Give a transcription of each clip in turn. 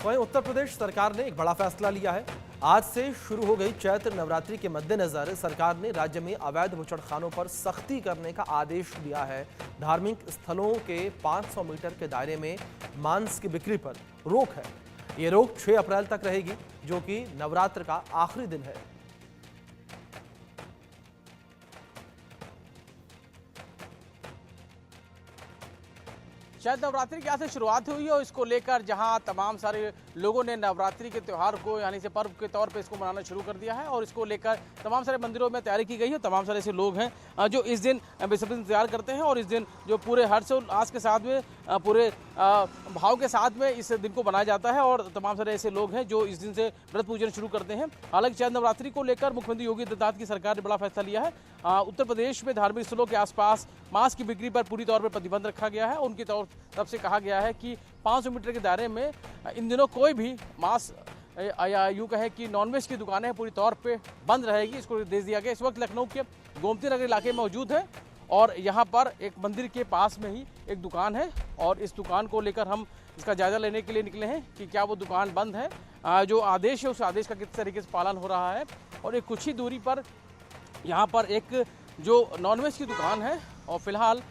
वहीं उत्तर प्रदेश सरकार ने एक बड़ा फैसला लिया है। आज से शुरू हो गई चैत्र नवरात्रि के मद्देनजर सरकार ने राज्य में अवैध बुचड़खानों पर सख्ती करने का आदेश दिया है। धार्मिक स्थलों के 500 मीटर के दायरे में मांस की बिक्री पर रोक है। ये रोक 6 अप्रैल तक रहेगी, जो कि नवरात्र का आखिरी दिन है। शायद नवरात्रि की आज से शुरुआत हुई है और इसको लेकर जहां तमाम सारे लोगों ने नवरात्रि के त्यौहार को यानी से पर्व के तौर पे इसको मनाना शुरू कर दिया है और इसको लेकर तमाम सारे मंदिरों में तैयारी की गई है। तमाम सारे ऐसे लोग हैं जो इस दिन विसर्जन तैयार करते हैं और इस दिन जो पूरे हर्षोल्लास के साथ में पूरे भाव के साथ में इस दिन को मनाया जाता है और तमाम सारे ऐसे लोग हैं जो इस दिन से व्रत पूजन शुरू करते हैं। हालांकि शायद नवरात्रि को लेकर मुख्यमंत्री योगी आदित्यनाथ की सरकार ने बड़ा फैसला लिया है। उत्तर प्रदेश में धार्मिक स्थलों के आसपास मांस की बिक्री पर पूरी तौर पर प्रतिबंध रखा गया है। उनकी तरफ से कहा गया है कि 500 मीटर के दायरे में इन दिनों कोई भी मांस या यूँ कहें कि नॉनवेज की दुकानें पूरी तौर पे बंद रहेगी, इसको निर्देश दिया गया। इस वक्त लखनऊ के गोमती नगर इलाके में मौजूद है और यहाँ पर एक मंदिर के पास में ही एक दुकान है और इस दुकान को लेकर हम इसका जायजा लेने के लिए निकले हैं कि क्या वो दुकान बंद है, जो आदेश है उस आदेश का किस तरीके से पालन हो रहा है। और एक कुछ ही दूरी पर यहाँ पर एक जो नॉनवेज की दुकान है और फिलहाल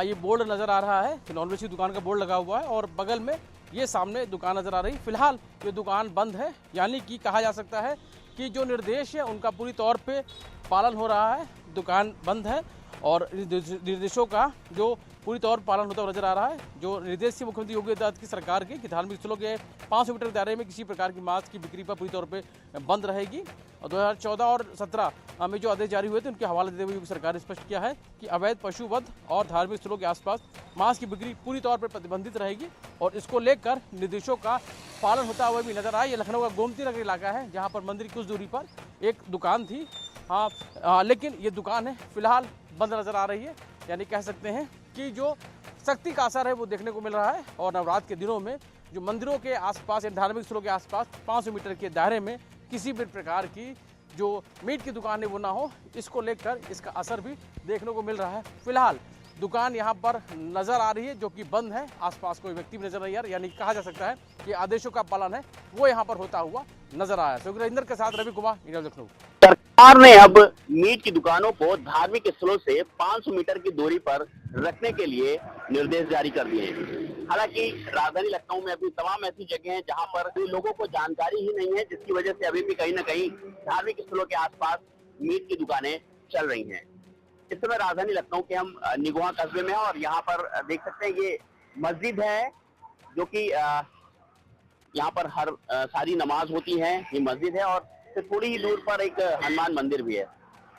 ये बोर्ड नज़र आ रहा है कि नॉनवेज की दुकान का बोर्ड लगा हुआ है और बगल में ये सामने दुकान नज़र आ रही। फिलहाल ये दुकान बंद है, यानी कि कहा जा सकता है कि जो निर्देश है उनका पूरी तौर पे पालन हो रहा है। दुकान बंद है और निर्देशों का जो पूरी तौर पर पालन होता हुआ नजर आ रहा है। जो निर्देश थे मुख्यमंत्री योगी आदित्यनाथ की सरकार के कि धार्मिक स्थलों के 500 मीटर दायरे में किसी प्रकार की मांस की बिक्री पर पूरी तौर पे बंद रहेगी। और 2014 और 17 में जो आदेश जारी हुए थे उनके हवाले देते हुए योगी सरकार ने स्पष्ट किया है कि अवैध पशुवध और धार्मिक स्थलों के आसपास मांस की बिक्री पूरी तौर पर प्रतिबंधित रहेगी और इसको लेकर निर्देशों का पालन होता हुआ भी नजर आया। ये लखनऊ का गोमती नगर इलाका है जहाँ पर मंदिर की कुछ दूरी पर एक दुकान थी, लेकिन ये दुकान है फिलहाल बंद नजर आ रही है। यानी कह सकते हैं कि जो सख्ती का असर है वो देखने को मिल रहा है और नवरात्र के दिनों में जो मंदिरों के आसपास या धार्मिक स्थलों के आसपास 500 मीटर के दायरे में किसी भी प्रकार की जो मीट की दुकान है वो ना हो, इसको लेकर इसका असर भी देखने को मिल रहा है। फिलहाल दुकान यहाँ पर नज़र आ रही है जो कि बंद है, आसपास कोई व्यक्ति भी नजर नहीं आ रहा, यानी कहा जा सकता है कि आदेशों का पालन है वो यहाँ पर होता हुआ नजर आया। सुरेंद्र के साथ रवि कुमार, इंडिया लखनऊ। सरकार ने अब मीट की दुकानों को धार्मिक स्थलों से 500 मीटर की दूरी पर रखने के लिए निर्देश जारी कर दिए हैं। हालांकि राजधानी लखनऊ में अभी तमाम ऐसी जगह हैं जहां पर लोगों को जानकारी ही नहीं है, जिसकी वजह से अभी भी कहीं ना कहीं धार्मिक स्थलों के आसपास मीट की दुकानें चल रही हैं। इस समय राजधानी लखनऊ के हम निगोहा कस्बे में हैं और यहाँ पर देख सकते हैं ये मस्जिद है जो कि यहाँ पर हर सारी नमाज होती है। ये मस्जिद है और थोड़ी ही दूर पर एक हनुमान मंदिर भी है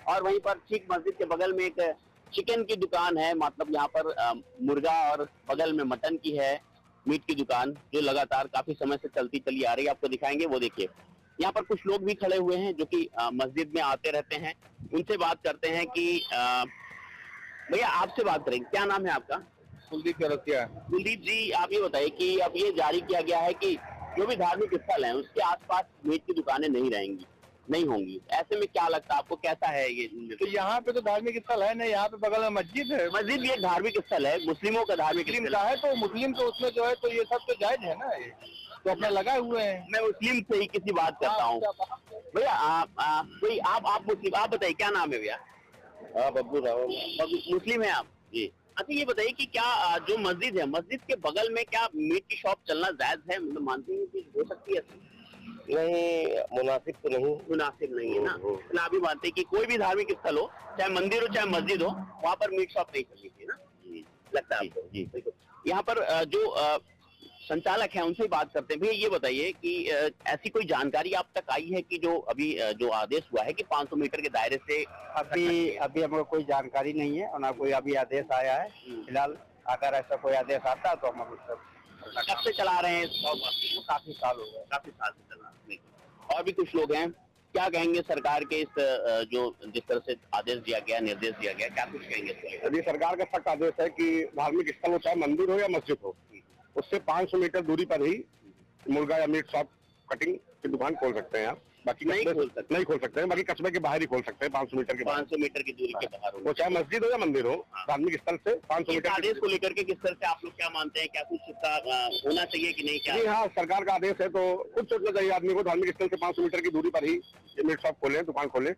और वहीं पर ठीक मस्जिद के बगल में एक चिकन की दुकान है, मतलब यहाँ पर मुर्गा और बगल में मटन की है मीट की दुकान जो लगातार काफी समय से चलती चली आ रही है। आपको दिखाएंगे, वो देखिए यहाँ पर कुछ लोग भी खड़े हुए हैं जो कि मस्जिद में आते रहते हैं। उनसे बात करते हैं कि भैया आपसे बात करेंगे, क्या नाम है आपका? कुलदीप करतिया। कुलदीप जी, आप ये बताइए कि अब ये जारी किया गया है कि जो भी धार्मिक स्थल है उसके आसपास मीट की दुकानें नहीं होंगी, ऐसे में क्या लगता है आपको, कैसा है ये? तो यहाँ पे तो धार्मिक स्थल है नहीं, यहाँ पे बगल में मस्जिद है। मस्जिद भी एक धार्मिक स्थल है, मुस्लिमों का धार्मिक मुस्लिम स्थल का है तो मुस्लिम तो उसमें जो है तो ये सब तो जायज है ना, ये तो अपने लगाए हुए हैं। मैं मुस्लिम से ही किसी बात करता हूँ भैया। आप मुस्लिम, आप बताइए क्या नाम है भैया? बब्बू राव। मुस्लिम है आप जी? अच्छा ये बताइए कि क्या जो मस्जिद है, मस्जिद के बगल में क्या मीट की शॉप चलना जायज है? मतलब मानते हैं कि हो सकती है? नहीं, मुनासिब तो नहीं। मुनासिब नहीं है ना। तो आप भी मानते हैं कि कोई भी धार्मिक स्थल हो, चाहे मंदिर हो चाहे मस्जिद हो, वहाँ पर मीट शॉप नहीं चलनी चाहिए ना, लगता है आपको? जी बिल्कुल। यहाँ पर जो संचालक हैं उनसे बात करते हैं। भैया ये बताइए कि ऐसी कोई जानकारी आप तक आई है कि जो अभी जो आदेश हुआ है कि 500 मीटर के दायरे से? अभी हमको कोई जानकारी नहीं है और ना कोई अभी आदेश आया है। फिलहाल अगर ऐसा कोई आदेश आता है तो हम कब से चला रहे हैं? काफी साल हो गए। काफी साल से चला रहे हैं। और भी कुछ लोग हैं, क्या कहेंगे सरकार के इस जो जिस तरह से आदेश दिया गया, निर्देश दिया गया, क्या कुछ कहेंगे? अभी सरकार का सख्त आदेश है कि धार्मिक स्थल हो चाहे मंदिर हो या मस्जिद हो, उससे 500 मीटर दूरी पर ही मुर्गा या मीट शॉप कटिंग की दुकान खोल सकते हैं आप। बाकी नहीं खोल सकते। नहीं खोल सकते हैं, बाकी कस्बे के बाहर ही खोल सकते हैं, 500 मीटर के बाहर। 500 मीटर की दूरी के बाहर वो चाहे मस्जिद हो या मंदिर हो, धार्मिक स्थल से 500 इस मीटर आदेश को लेकर के किस तरह से आप लोग क्या मानते हैं, क्या कुछ इसका होना चाहिए कि नहीं, क्या? जी हाँ, सरकार का आदेश है तो खुद सोचना चाहिए आदमी को, धार्मिक स्थल से 500 मीटर की दूरी पर ही मीट शॉप खोले, दुकान खोले।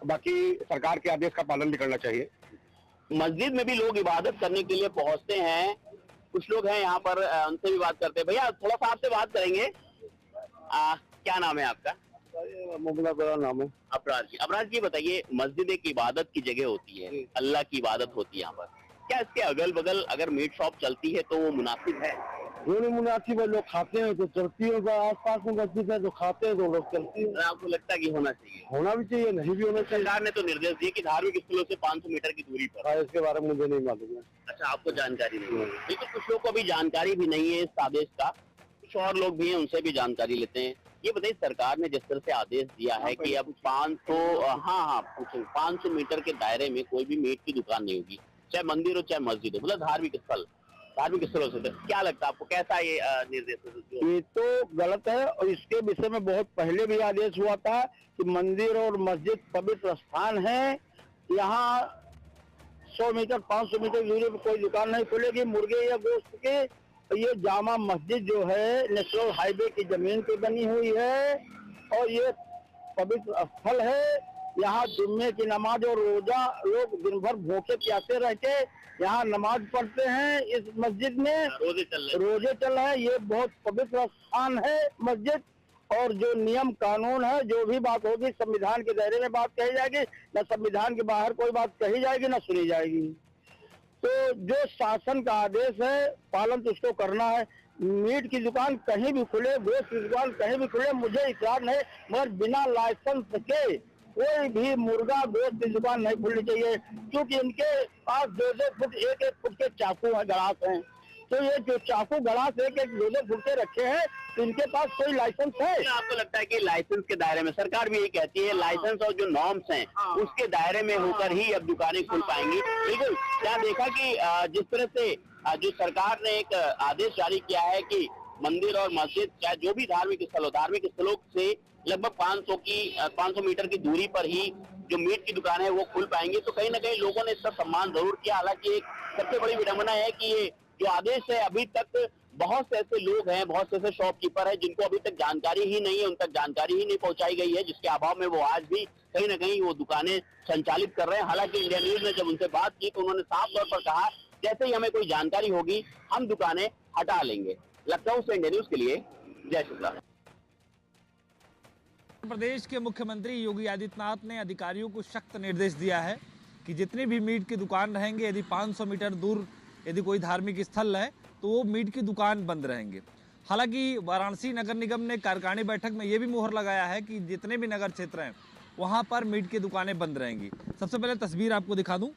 बाकी सरकार के आदेश का पालन भी करना चाहिए। मस्जिद में भी लोग इबादत करने के लिए पहुंचते हैं, कुछ लोग हैं यहाँ पर, उनसे भी बात करते हैं। भैया थोड़ा सा आपसे बात करेंगे, क्या नाम है आपका? मोहम्मद नाम है। अपराध जी बताइए, मस्जिद एक इबादत की जगह होती है, अल्लाह की इबादत होती है यहाँ पर, क्या इसके अगल बगल अगर मीट शॉप चलती है तो वो मुनासिब है? दोनों मुनासिब है, लोग खाते हैं तो चलती है, आस पास में मस्जिद है तो खाते हैं तो लोग चलती है। आपको लगता है कि होना चाहिए? होना भी चाहिए, नहीं भी होना चाहिए। सरकार ने तो निर्देश दिए कि धार्मिक स्थलों से 500 मीटर की दूरी पर। इसके बारे में मुझे नहीं मालूम है। अच्छा, आपको जानकारी नहीं है? लेकिन कुछ लोग को अभी जानकारी भी नहीं है इस आदेश का, कुछ और लोग भी हैं, उनसे भी जानकारी लेते हैं। ये बताइए, सरकार ने जिस तरह से आदेश दिया है कि अब 500 मीटर के दायरे में कोई भी मीट की दुकान नहीं होगी, चाहे मंदिर हो चाहे मस्जिद हो, मतलब धार्मिक स्थलों से, क्या लगता है आपको, कैसा ये निर्देश है? ये तो गलत है और इसके विषय में बहुत पहले भी आदेश हुआ था कि मंदिर और मस्जिद पवित्र स्थान है, यहाँ 100 मीटर 500 मीटर दूरी पर कोई दुकान नहीं खुलेगी मुर्गे या गोश्त के। ये जामा मस्जिद जो है नेशनल हाईवे की जमीन पे बनी हुई है और ये पवित्र स्थल है। यहाँ जुम्मे की नमाज और रोजा लोग दिन भर भूखे प्यासे रह के यहाँ नमाज पढ़ते हैं। इस मस्जिद में रोजे चल रहे हैं। ये बहुत पवित्र स्थान है मस्जिद, और जो नियम कानून है, जो भी बात होगी संविधान के दायरे में बात कही जाएगी, न संविधान के बाहर कोई बात कही जाएगी न सुनी जाएगी। तो जो शासन का आदेश है पालन तो उसको करना है। मीट की दुकान कहीं भी खुले, गोश्त की दुकान कहीं भी खुले, मुझे इतराज नहीं, मगर बिना लाइसेंस के कोई भी मुर्गा गोश्त की दुकान नहीं खुलनी चाहिए, क्योंकि इनके पास 2-2 फुट 1-1 फुट के चाकू है, गड़ास हैं। तो ये जो चाकू गड़ास 1-1 2-2 फुट के रखे हैं, तो इनके पास कोई लाइसेंस है? आपको लगता है कि लाइसेंस के दायरे में, सरकार भी यही कहती है लाइसेंस और जो नॉर्म्स हैं उसके दायरे में होकर ही अब दुकानें खुल पाएंगी। बिल्कुल, क्या देखा कि जिस तरह से जो सरकार ने एक आदेश जारी किया है कि मंदिर और मस्जिद चाहे जो भी धार्मिक स्थलों से लगभग 500 मीटर की दूरी पर ही जो मीट की दुकान है वो खुल पाएंगी, तो कहीं ना कहीं लोगों ने इसका सम्मान जरूर किया। हालांकि एक सबसे बड़ी विडंबना है कि ये जो आदेश है, अभी तक बहुत से ऐसे लोग हैं, बहुत से ऐसे शॉपकीपर हैं जिनको अभी तक जानकारी ही नहीं है, उन तक जानकारी ही नहीं पहुंचाई गई है, जिसके अभाव में वो आज भी कहीं ना कहीं वो दुकानें संचालित कर रहे हैं। हालांकि इंडिया न्यूज ने जब उनसे बात की तो उन्होंने साफ तौर पर कहा, जैसे ही हमें कोई जानकारी होगी हम दुकानें हटा लेंगे। लखनऊ से इंडिया न्यूज के लिए जय श्री राम। प्रदेश के मुख्यमंत्री योगी आदित्यनाथ ने अधिकारियों को सख्त निर्देश दिया है कि जितनी भी मीट की दुकान रहेंगे, यदि 500 मीटर दूर यदि कोई धार्मिक स्थल है तो वो मीट की दुकान बंद रहेंगे। हालांकि वाराणसी नगर निगम ने कार्यकारिणी बैठक में ये भी मुहर लगाया है कि जितने भी नगर क्षेत्र हैं वहाँ पर मीट की दुकानें बंद रहेंगी। सबसे पहले तस्वीर आपको दिखा दूँ,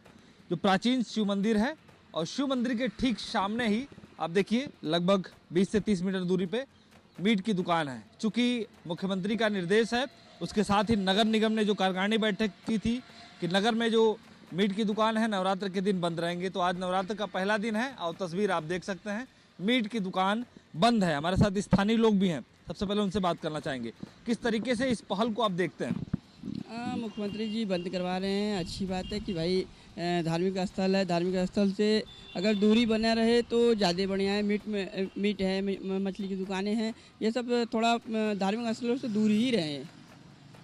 जो प्राचीन शिव मंदिर है और शिव मंदिर के ठीक सामने ही आप देखिए लगभग 20 से 30 मीटर दूरी पे मीट की दुकान है। चूँकि मुख्यमंत्री का निर्देश है, उसके साथ ही नगर निगम ने जो कार्यकारिणी बैठक की थी कि नगर में जो मीट की दुकान है नवरात्र के दिन बंद रहेंगे, तो आज नवरात्र का पहला दिन है और तस्वीर आप देख सकते हैं मीट की दुकान बंद है। हमारे साथ स्थानीय लोग भी हैं, सबसे पहले उनसे बात करना चाहेंगे, किस तरीके से इस पहल को आप देखते हैं? मुख्यमंत्री जी बंद करवा रहे हैं, अच्छी बात है कि भाई धार्मिक स्थल है, धार्मिक स्थल से अगर दूरी बना रहे तो ज़्यादा बढ़िया है। मीट है, मछली की दुकानें हैं, ये सब थोड़ा धार्मिक स्थलों से दूर ही रहें।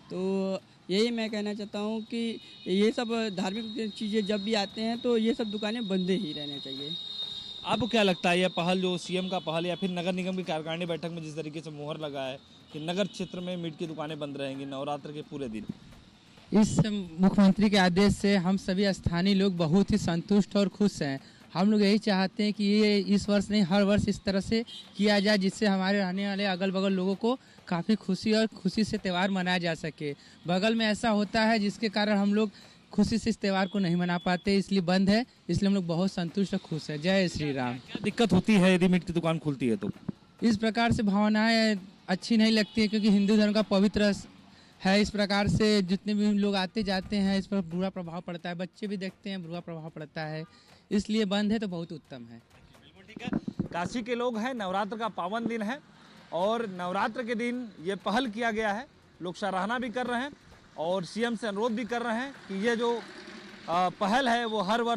तो यही मैं कहना चाहता हूँ कि ये सब धार्मिक चीज़ें जब भी आते हैं तो ये सब दुकानें बंद ही रहना चाहिए। आपको क्या लगता है, यह पहल जो सीएम का पहल या फिर नगर निगम की कार्यकारिणी बैठक में जिस तरीके से मुहर लगा है कि नगर क्षेत्र में मीट की दुकानें बंद रहेंगी नवरात्र के पूरे दिन, इस मुख्यमंत्री के आदेश से हम सभी स्थानीय लोग बहुत ही संतुष्ट और खुश हैं। हम लोग यही चाहते हैं कि ये इस वर्ष नहीं हर वर्ष इस तरह से किया जाए, जिससे हमारे रहने वाले अगल बगल लोगों को काफ़ी खुशी से त्यौहार मनाया जा सके। बगल में ऐसा होता है जिसके कारण हम लोग खुशी से इस त्यौहार को नहीं मना पाते, इसलिए बंद है, इसलिए हम लोग बहुत संतुष्ट और खुश है। जय श्री राम। क्या दिक्कत होती है यदि मीट की दुकान खुलती है तो? इस प्रकार से भावनाएं अच्छी नहीं लगती है, क्योंकि हिंदू धर्म का पवित्र है। इस प्रकार से जितने भी लोग आते जाते हैं इस पर बुरा प्रभाव पड़ता है, बच्चे भी देखते हैं बुरा प्रभाव पड़ता है, इसलिए बंद है तो बहुत उत्तम है। बिल्कुल ठीक है। काशी के लोग हैं, नवरात्र का पावन दिन है और नवरात्र के दिन ये पहल किया गया है लोग सराहना भी कर रहे हैं और सीएम से अनुरोध भी कर रहे हैं कि ये जो पहल है वो हर वर्ष